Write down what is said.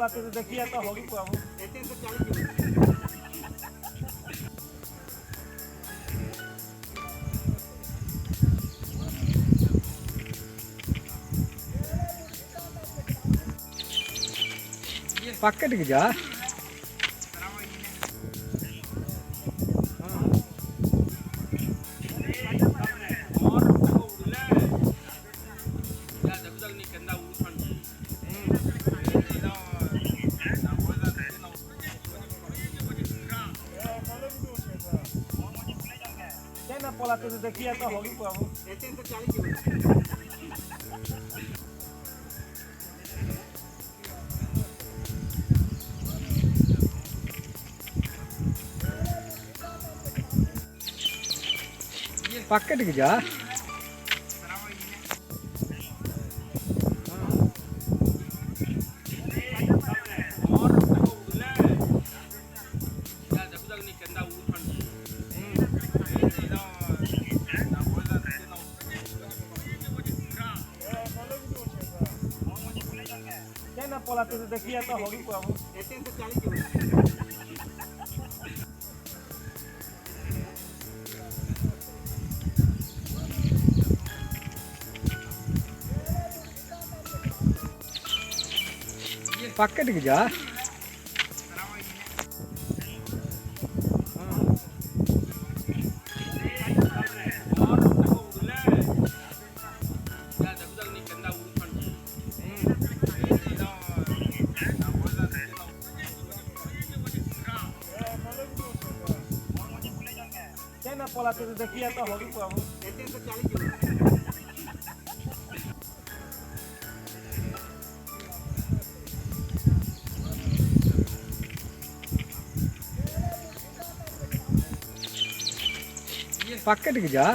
पलाते देखिए तो होगी बाबू பக்கத்துக்கு ஜா पलाते देखिए तो होगी बाबू பக்கத்துக்கு ஜா पलाते देखिए तो होगी बाबू பக்கத்துக்கு ஜா पलाते देखिए तो होगी बाबू பக்கத்துக்கு ஜா